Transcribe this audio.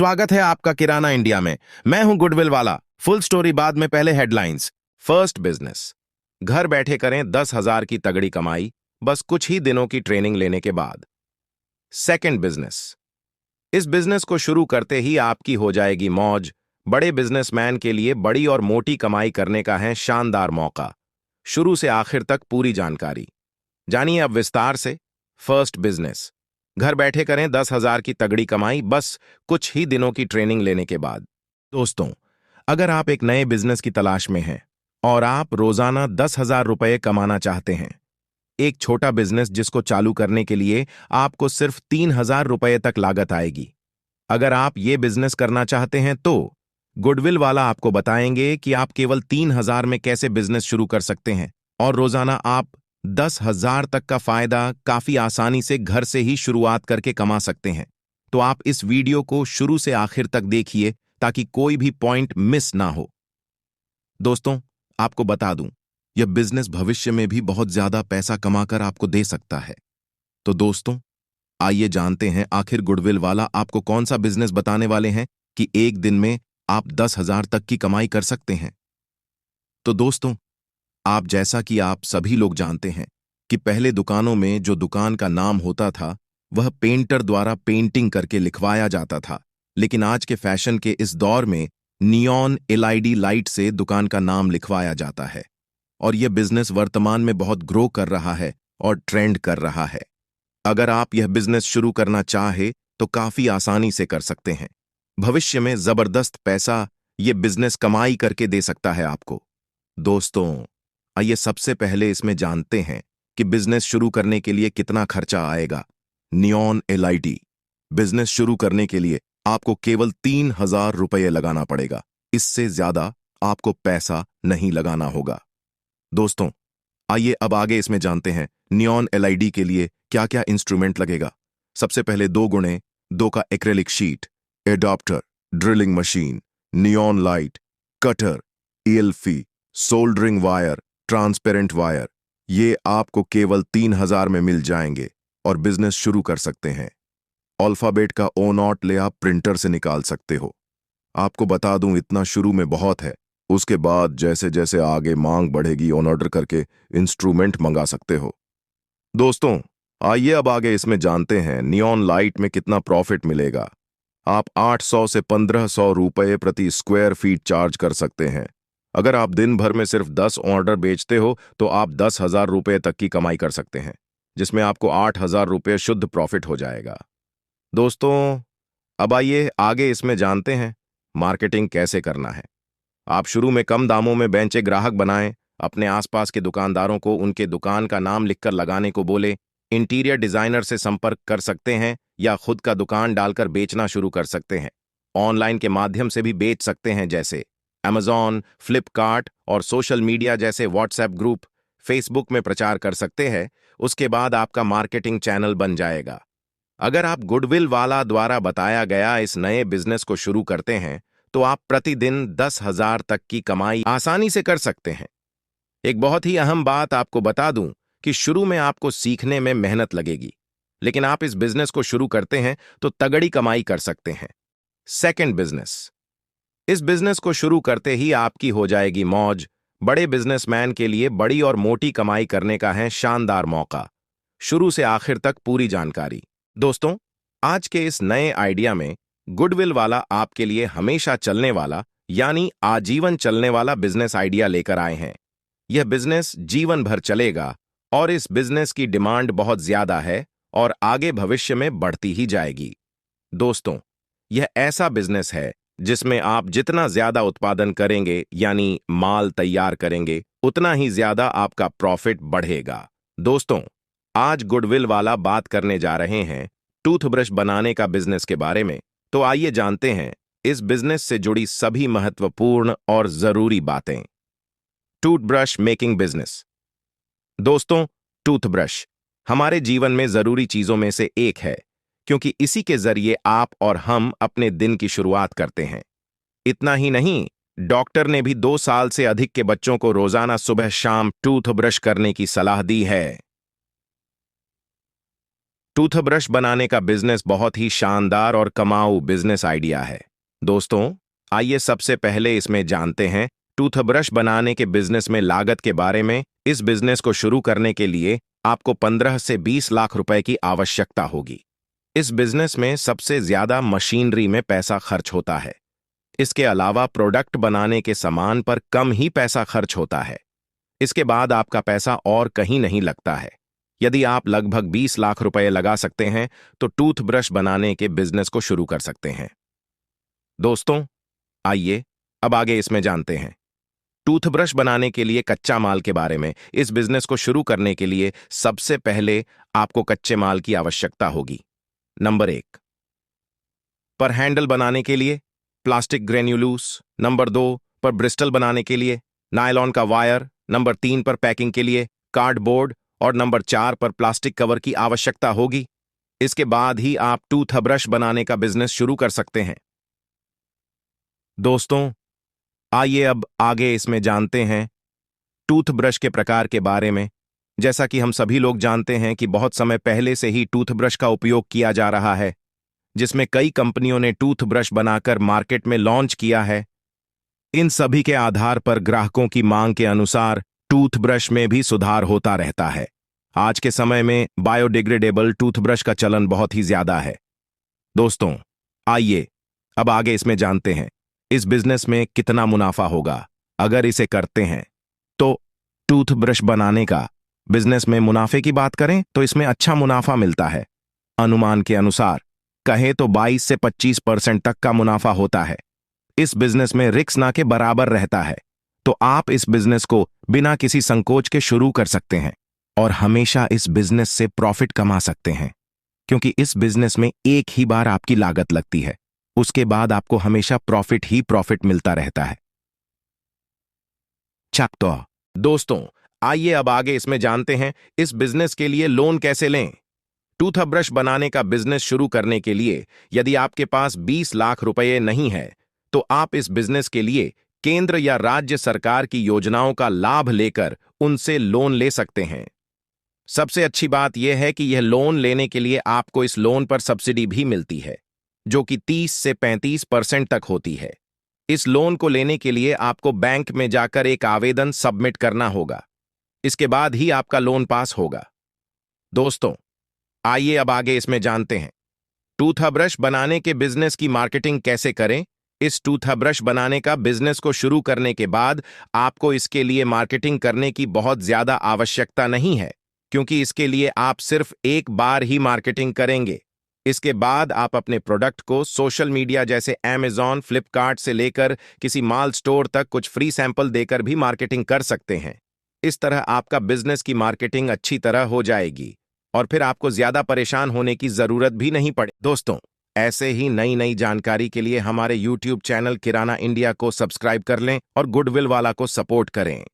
स्वागत है आपका किराना इंडिया में। मैं हूं गुडविल वाला। फुल स्टोरी बाद में, पहले हेडलाइंस। First business. घर बैठे करें 10,000 की तगड़ी कमाई, बस कुछ ही दिनों की ट्रेनिंग लेने के बाद। Second business. इस बिजनेस को शुरू करते ही आपकी हो जाएगी मौज। बड़े बिजनेसमैन के लिए बड़ी और मोटी कमाई करने का है शानदार मौका। शुरू से आखिर तक पूरी जानकारी जानिए अब विस्तार से। First business. घर बैठे करें 10,000 की तगड़ी कमाई, बस कुछ ही दिनों की ट्रेनिंग लेने के बाद। दोस्तों, अगर आप एक नए बिजनेस की तलाश में हैं और आप रोजाना 10,000 रुपये कमाना चाहते हैं, एक छोटा बिजनेस जिसको चालू करने के लिए आपको सिर्फ 3,000 रुपये तक लागत आएगी। अगर आप ये बिजनेस करना चाहते हैं तो गुडविल वाला आपको बताएंगे कि आप केवल 3,000 में कैसे बिजनेस शुरू कर सकते हैं और रोजाना आप 10,000 तक का फायदा काफी आसानी से घर से ही शुरुआत करके कमा सकते हैं। तो आप इस वीडियो को शुरू से आखिर तक देखिए ताकि कोई भी पॉइंट मिस ना हो। दोस्तों, आपको बता दूं, यह बिजनेस भविष्य में भी बहुत ज्यादा पैसा कमाकर आपको दे सकता है। तो दोस्तों, आइए जानते हैं आखिर गुडविल वाला आपको कौन सा बिजनेस बताने वाले हैं कि एक दिन में आप 10,000 तक की कमाई कर सकते हैं। तो दोस्तों, आप जैसा कि आप सभी लोग जानते हैं कि पहले दुकानों में जो दुकान का नाम होता था वह पेंटर द्वारा पेंटिंग करके लिखवाया जाता था, लेकिन आज के फैशन के इस दौर में नियॉन एलईडी लाइट से दुकान का नाम लिखवाया जाता है और यह बिजनेस वर्तमान में बहुत ग्रो कर रहा है और ट्रेंड कर रहा है। अगर आप यह बिजनेस शुरू करना चाहे तो काफी आसानी से कर सकते हैं। भविष्य में जबरदस्त पैसा यह बिजनेस कमाई करके दे सकता है आपको। दोस्तों, आइए सबसे पहले इसमें जानते हैं कि बिजनेस शुरू करने के लिए कितना खर्चा आएगा। नियॉन एलईडी बिजनेस शुरू करने के लिए आपको केवल 3,000 रुपये लगाना पड़ेगा। इससे ज्यादा आपको पैसा नहीं लगाना होगा। दोस्तों, आइए अब आगे इसमें जानते हैं नियॉन एलईडी के लिए क्या क्या इंस्ट्रूमेंट लगेगा। सबसे पहले 2x2 का acrylic sheet, adapter, drilling machine, neon light, cutter, ईएलफी, सोल्डरिंग वायर, ट्रांसपेरेंट वायर। ये आपको केवल 3,000 में मिल जाएंगे और बिजनेस शुरू कर सकते हैं। अल्फाबेट का O0 ले आप प्रिंटर से निकाल सकते हो। आपको बता दूं, इतना शुरू में बहुत है। उसके बाद जैसे जैसे आगे मांग बढ़ेगी ऑन ऑर्डर करके इंस्ट्रूमेंट मंगा सकते हो। दोस्तों, आइए अब आगे इसमें जानते हैं नियॉन लाइट में कितना प्रॉफिट मिलेगा। आप 800 से 1,500 रुपये प्रति स्क्वायर फीट चार्ज कर सकते हैं। अगर आप दिन भर में सिर्फ 10 ऑर्डर बेचते हो तो आप 10,000 रुपये तक की कमाई कर सकते हैं, जिसमें आपको 8,000 रुपये शुद्ध प्रॉफिट हो जाएगा। दोस्तों, अब आइए आगे इसमें जानते हैं मार्केटिंग कैसे करना है। आप शुरू में कम दामों में बेंचे ग्राहक बनाएं। अपने आसपास के दुकानदारों को उनके दुकान का नाम लिखकर लगाने को बोले। इंटीरियर डिजाइनर से संपर्क कर सकते हैं या खुद का दुकान डालकर बेचना शुरू कर सकते हैं। ऑनलाइन के माध्यम से भी बेच सकते हैं, जैसे Amazon, फ्लिपकार्ट और सोशल मीडिया जैसे व्हाट्सएप ग्रुप, फेसबुक में प्रचार कर सकते हैं। उसके बाद आपका मार्केटिंग चैनल बन जाएगा। अगर आप गुडविल वाला द्वारा बताया गया इस नए बिजनेस को शुरू करते हैं तो आप प्रतिदिन 10,000 तक की कमाई आसानी से कर सकते हैं। एक बहुत ही अहम बात आपको बता दूं कि शुरू में आपको सीखने में मेहनत लगेगी, लेकिन आप इस बिजनेस को शुरू करते हैं तो तगड़ी कमाई कर सकते हैं। Second business. इस बिजनेस को शुरू करते ही आपकी हो जाएगी मौज। बड़े बिजनेसमैन के लिए बड़ी और मोटी कमाई करने का है शानदार मौका। शुरू से आखिर तक पूरी जानकारी। दोस्तों, आज के इस नए आइडिया में गुडविल वाला आपके लिए हमेशा चलने वाला यानी आजीवन चलने वाला बिजनेस आइडिया लेकर आए हैं। यह बिजनेस जीवन भर चलेगा और इस बिजनेस की डिमांड बहुत ज्यादा है और आगे भविष्य में बढ़ती ही जाएगी। दोस्तों, यह ऐसा बिजनेस है जिसमें आप जितना ज्यादा उत्पादन करेंगे यानी माल तैयार करेंगे, उतना ही ज्यादा आपका प्रॉफिट बढ़ेगा। दोस्तों, आज गुडविल वाला बात करने जा रहे हैं टूथब्रश बनाने का बिजनेस के बारे में। तो आइए जानते हैं इस बिजनेस से जुड़ी सभी महत्वपूर्ण और जरूरी बातें। Toothbrush making business. दोस्तों, टूथब्रश हमारे जीवन में जरूरी चीजों में से एक है, क्योंकि इसी के जरिए आप और हम अपने दिन की शुरुआत करते हैं। इतना ही नहीं, डॉक्टर ने भी 2 साल से अधिक के बच्चों को रोजाना सुबह शाम टूथब्रश करने की सलाह दी है। टूथब्रश बनाने का बिजनेस बहुत ही शानदार और कमाऊ बिजनेस आइडिया है। दोस्तों, आइए सबसे पहले इसमें जानते हैं टूथब्रश बनाने के बिजनेस में लागत के बारे में। इस बिजनेस को शुरू करने के लिए आपको 15 से 20 लाख रुपए की आवश्यकता होगी। इस बिजनेस में सबसे ज्यादा मशीनरी में पैसा खर्च होता है। इसके अलावा प्रोडक्ट बनाने के सामान पर कम ही पैसा खर्च होता है। इसके बाद आपका पैसा और कहीं नहीं लगता है। यदि आप लगभग 20 लाख रुपए लगा सकते हैं तो टूथब्रश बनाने के बिजनेस को शुरू कर सकते हैं। दोस्तों, आइए अब आगे इसमें जानते हैं टूथब्रश बनाने के लिए कच्चा माल के बारे में। इस बिजनेस को शुरू करने के लिए सबसे पहले आपको कच्चे माल की आवश्यकता होगी। नंबर 1 पर हैंडल बनाने के लिए प्लास्टिक ग्रेन्युलूस, नंबर 2 पर ब्रिस्टल बनाने के लिए नायलॉन का वायर, नंबर 3 पर पैकिंग के लिए कार्डबोर्ड और नंबर 4 पर प्लास्टिक कवर की आवश्यकता होगी। इसके बाद ही आप टूथब्रश बनाने का बिजनेस शुरू कर सकते हैं। दोस्तों, आइए अब आगे इसमें जानते हैं टूथब्रश के प्रकार के बारे में। जैसा कि हम सभी लोग जानते हैं कि बहुत समय पहले से ही टूथब्रश का उपयोग किया जा रहा है, जिसमें कई कंपनियों ने टूथब्रश बनाकर मार्केट में लॉन्च किया है। इन सभी के आधार पर ग्राहकों की मांग के अनुसार टूथब्रश में भी सुधार होता रहता है। आज के समय में बायोडिग्रेडेबल टूथब्रश का चलन बहुत ही ज्यादा है। दोस्तों, आइए अब आगे इसमें जानते हैं इस बिजनेस में कितना मुनाफा होगा अगर इसे करते हैं तो। टूथब्रश बनाने का बिजनेस में मुनाफे की बात करें तो इसमें अच्छा मुनाफा मिलता है। अनुमान के अनुसार कहें तो 22 से 25% तक का मुनाफा होता है। इस बिजनेस में रिस्क ना के बराबर रहता है, तो आप इस बिजनेस को बिना किसी संकोच के शुरू कर सकते हैं और हमेशा इस बिजनेस से प्रॉफिट कमा सकते हैं, क्योंकि इस बिजनेस में एक ही बार आपकी लागत लगती है, उसके बाद आपको हमेशा प्रॉफिट ही प्रॉफिट मिलता रहता है। तो दोस्तों, आइए अब आगे इसमें जानते हैं इस बिजनेस के लिए लोन कैसे लें। टूथब्रश बनाने का बिजनेस शुरू करने के लिए यदि आपके पास 20 लाख रुपए नहीं है तो आप इस बिजनेस के लिए केंद्र या राज्य सरकार की योजनाओं का लाभ लेकर उनसे लोन ले सकते हैं। सबसे अच्छी बात यह है कि यह लोन लेने के लिए आपको इस लोन पर सब्सिडी भी मिलती है, जो कि 30 से 35% तक होती है। इस लोन को लेने के लिए आपको बैंक में जाकर एक आवेदन सबमिट करना होगा। इसके बाद ही आपका लोन पास होगा। दोस्तों, आइए अब आगे इसमें जानते हैं टूथब्रश बनाने के बिजनेस की मार्केटिंग कैसे करें। इस टूथब्रश बनाने का बिजनेस को शुरू करने के बाद आपको इसके लिए मार्केटिंग करने की बहुत ज्यादा आवश्यकता नहीं है, क्योंकि इसके लिए आप सिर्फ एक बार ही मार्केटिंग करेंगे। इसके बाद आप अपने प्रोडक्ट को सोशल मीडिया जैसे Amazon, फ्लिपकार्ट से लेकर किसी माल स्टोर तक कुछ फ्री सैंपल देकर भी मार्केटिंग कर सकते हैं। इस तरह आपका बिजनेस की मार्केटिंग अच्छी तरह हो जाएगी और फिर आपको ज्यादा परेशान होने की जरूरत भी नहीं पड़े। दोस्तों, ऐसे ही नई नई जानकारी के लिए हमारे YouTube चैनल किराना इंडिया को सब्सक्राइब कर लें और गुडविल वाला को सपोर्ट करें।